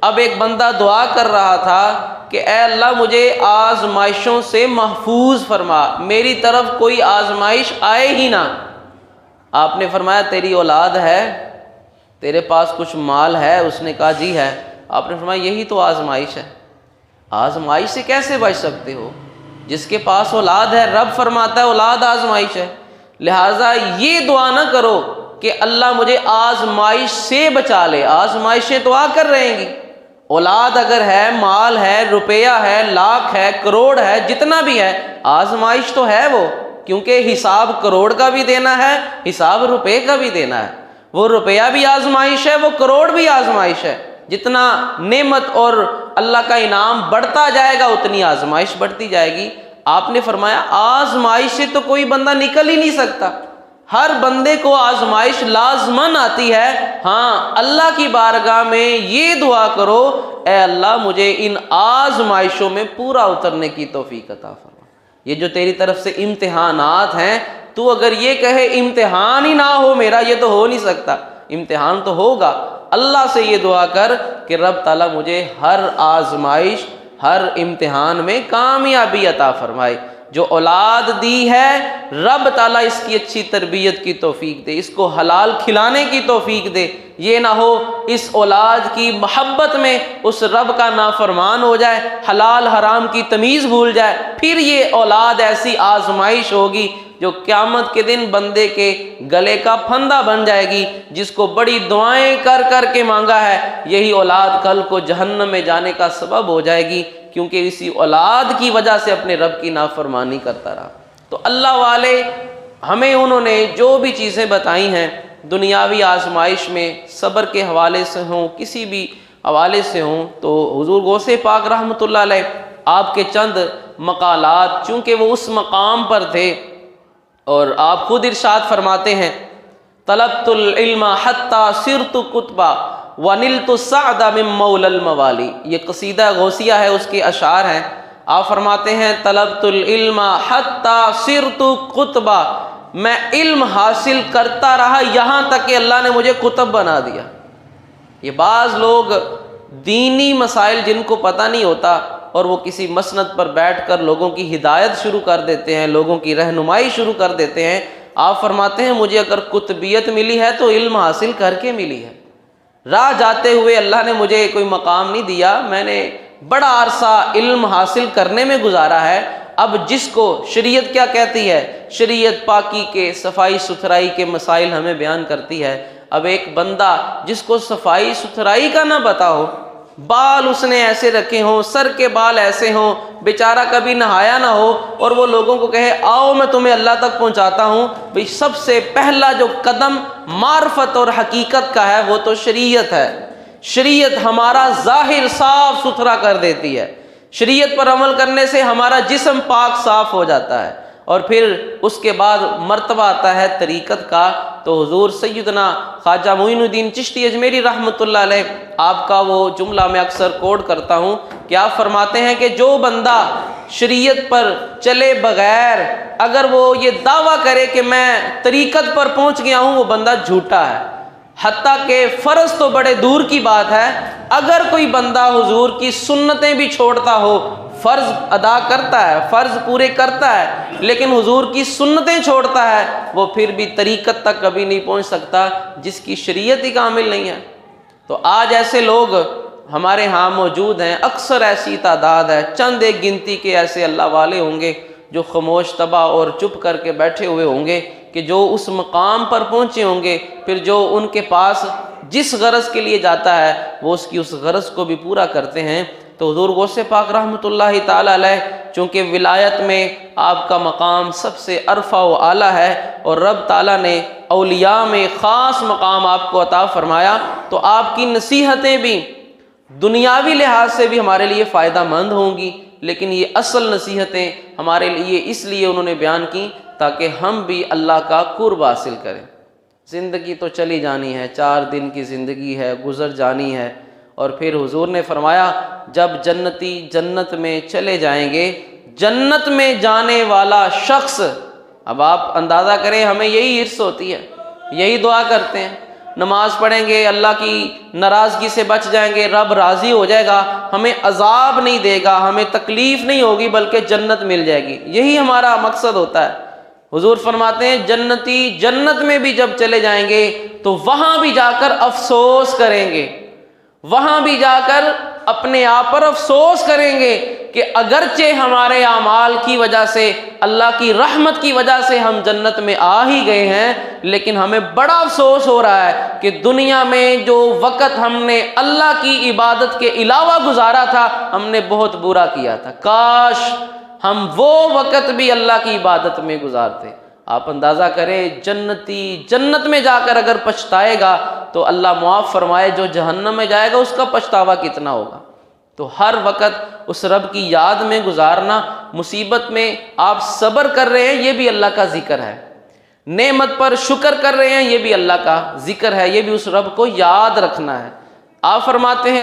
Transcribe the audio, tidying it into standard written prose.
اب ایک بندہ دعا کر رہا تھا کہ اے اللہ مجھے آزمائشوں سے محفوظ فرما، میری طرف کوئی آزمائش آئے ہی نہ۔ آپ نے فرمایا تیری اولاد ہے، تیرے پاس کچھ مال ہے؟ اس نے کہا جی ہے۔ آپ نے فرمایا یہی تو آزمائش ہے، آزمائش سے کیسے بچ سکتے ہو؟ جس کے پاس اولاد ہے، رب فرماتا ہے اولاد آزمائش ہے، لہٰذا یہ دعا نہ کرو کہ اللہ مجھے آزمائش سے بچا لے، آزمائشیں تو آ کر رہیں گی۔ اولاد اگر ہے، مال ہے، روپیہ ہے، لاکھ ہے، کروڑ ہے، جتنا بھی ہے، آزمائش تو ہے وہ، کیونکہ حساب کروڑ کا بھی دینا ہے، حساب روپے کا بھی دینا ہے۔ وہ روپیہ بھی آزمائش ہے، وہ کروڑ بھی آزمائش ہے۔ جتنا نعمت اور اللہ کا انعام بڑھتا جائے گا اتنی آزمائش بڑھتی جائے گی۔ آپ نے فرمایا آزمائش سے تو کوئی بندہ نکل ہی نہیں سکتا، ہر بندے کو آزمائش لازماً آتی ہے۔ ہاں، اللہ کی بارگاہ میں یہ دعا کرو اے اللہ مجھے ان آزمائشوں میں پورا اترنے کی توفیق عطا فرما۔ یہ جو تیری طرف سے امتحانات ہیں، تو اگر یہ کہے امتحان ہی نہ ہو میرا، یہ تو ہو نہیں سکتا، امتحان تو ہوگا۔ اللہ سے یہ دعا کر کہ رب تعالیٰ مجھے ہر آزمائش، ہر امتحان میں کامیابی عطا فرمائے۔ جو اولاد دی ہے رب تعالیٰ اس کی اچھی تربیت کی توفیق دے، اس کو حلال کھلانے کی توفیق دے۔ یہ نہ ہو اس اولاد کی محبت میں اس رب کا نافرمان ہو جائے، حلال حرام کی تمیز بھول جائے، پھر یہ اولاد ایسی آزمائش ہوگی جو قیامت کے دن بندے کے گلے کا پھندا بن جائے گی۔ جس کو بڑی دعائیں کر کر کے مانگا ہے، یہی اولاد کل کو جہنم میں جانے کا سبب ہو جائے گی، کیونکہ اسی اولاد کی وجہ سے اپنے رب کی نافرمانی کرتا رہا۔ تو اللہ والے ہمیں انہوں نے جو بھی چیزیں بتائی ہیں دنیاوی آزمائش میں، صبر کے حوالے سے ہوں، کسی بھی حوالے سے ہوں، تو حضور غوث پاک رحمۃ اللہ علیہ آپ کے چند مقالات، چونکہ وہ اس مقام پر تھے، اور آپ خود ارشاد فرماتے ہیں طلبت العلم حتی صرت کتبا ونلت السعد من مولا الموالی۔ یہ قصیدہ غوثیہ ہے، اس کے اشعار ہیں۔ آپ فرماتے ہیں طلبت العلم حتی صرت کتبا، میں علم حاصل کرتا رہا یہاں تک کہ اللہ نے مجھے کتب بنا دیا۔ یہ بعض لوگ دینی مسائل جن کو پتہ نہیں ہوتا اور وہ کسی مسند پر بیٹھ کر لوگوں کی ہدایت شروع کر دیتے ہیں، لوگوں کی رہنمائی شروع کر دیتے ہیں۔ آپ فرماتے ہیں مجھے اگر کتبیت ملی ہے تو علم حاصل کر کے ملی ہے، راہ جاتے ہوئے اللہ نے مجھے کوئی مقام نہیں دیا، میں نے بڑا عرصہ علم حاصل کرنے میں گزارا ہے۔ اب جس کو شریعت کیا کہتی ہے، شریعت پاکی کے، صفائی ستھرائی کے مسائل ہمیں بیان کرتی ہے۔ اب ایک بندہ جس کو صفائی ستھرائی کا نہ پتا ہو، بال اس نے ایسے رکھے ہوں، سر کے بال ایسے ہوں، بیچارہ کبھی نہایا نہ ہو، اور وہ لوگوں کو کہے آؤ میں تمہیں اللہ تک پہنچاتا ہوں، بھئی سب سے پہلا جو قدم معرفت اور حقیقت کا ہے وہ تو شریعت ہے۔ شریعت ہمارا ظاہر صاف ستھرا کر دیتی ہے، شریعت پر عمل کرنے سے ہمارا جسم پاک صاف ہو جاتا ہے، اور پھر اس کے بعد مرتبہ آتا ہے طریقت کا۔ تو حضور سیدنا خواجہ معین الدین چشتی اجمیری رحمۃ اللہ علیہ، آپ کا وہ جملہ میں اکثر کوٹ کرتا ہوں کہ آپ فرماتے ہیں کہ جو بندہ شریعت پر چلے بغیر اگر وہ یہ دعویٰ کرے کہ میں طریقت پر پہنچ گیا ہوں، وہ بندہ جھوٹا ہے۔ حتیٰ کہ فرض تو بڑے دور کی بات ہے، اگر کوئی بندہ حضور کی سنتیں بھی چھوڑتا ہو، فرض ادا کرتا ہے، فرض پورے کرتا ہے، لیکن حضور کی سنتیں چھوڑتا ہے، وہ پھر بھی طریقت تک کبھی نہیں پہنچ سکتا جس کی شریعت ہی کامل نہیں ہے۔ تو آج ایسے لوگ ہمارے ہاں موجود ہیں، اکثر ایسی تعداد ہے، چند ایک گنتی کے ایسے اللہ والے ہوں گے جو خاموش طبع اور چپ کر کے بیٹھے ہوئے ہوں گے، کہ جو اس مقام پر پہنچے ہوں گے، پھر جو ان کے پاس جس غرض کے لیے جاتا ہے وہ اس کی اس غرض کو بھی پورا کرتے ہیں۔ تو حضور غوث پاک رحمۃ اللہ تعالی علیہ چونکہ ولایت میں آپ کا مقام سب سے عرفہ و اعلیٰ ہے، اور رب تعالیٰ نے اولیاء میں خاص مقام آپ کو عطا فرمایا، تو آپ کی نصیحتیں بھی دنیاوی لحاظ سے بھی ہمارے لیے فائدہ مند ہوں گی، لیکن یہ اصل نصیحتیں ہمارے لیے اس لیے انہوں نے بیان کی تاکہ ہم بھی اللہ کا قرب حاصل کریں۔ زندگی تو چلی جانی ہے، 4 دن کی زندگی ہے، گزر جانی ہے، اور پھر حضور نے فرمایا جب جنتی جنت میں چلے جائیں گے، جنت میں جانے والا شخص، اب آپ اندازہ کریں ہمیں یہی حرص ہوتی ہے، یہی دعا کرتے ہیں، نماز پڑھیں گے اللہ کی ناراضگی سے بچ جائیں گے، رب راضی ہو جائے گا، ہمیں عذاب نہیں دے گا، ہمیں تکلیف نہیں ہوگی بلکہ جنت مل جائے گی۔ یہی ہمارا مقصد ہوتا ہے۔ حضور فرماتے ہیں جنتی جنت میں بھی جب چلے جائیں گے تو وہاں بھی جا کر افسوس کریں گے، وہاں بھی جا کر اپنے آپ پر افسوس کریں گے کہ اگرچہ ہمارے اعمال کی وجہ سے، اللہ کی رحمت کی وجہ سے ہم جنت میں آ ہی گئے ہیں، لیکن ہمیں بڑا افسوس ہو رہا ہے کہ دنیا میں جو وقت ہم نے اللہ کی عبادت کے علاوہ گزارا تھا ہم نے بہت برا کیا تھا، کاش ہم وہ وقت بھی اللہ کی عبادت میں گزارتے۔ آپ اندازہ کریں جنتی جنت میں جا کر اگر پچھتائے گا تو اللہ معاف فرمائے جو جہنم میں جائے گا اس کا پچھتاوا کتنا ہوگا۔ تو ہر وقت اس رب کی یاد میں گزارنا، مصیبت میں آپ صبر کر رہے ہیں یہ بھی اللہ کا ذکر ہے، نعمت پر شکر کر رہے ہیں یہ بھی اللہ کا ذکر ہے، یہ بھی اس رب کو یاد رکھنا ہے۔ آپ فرماتے ہیں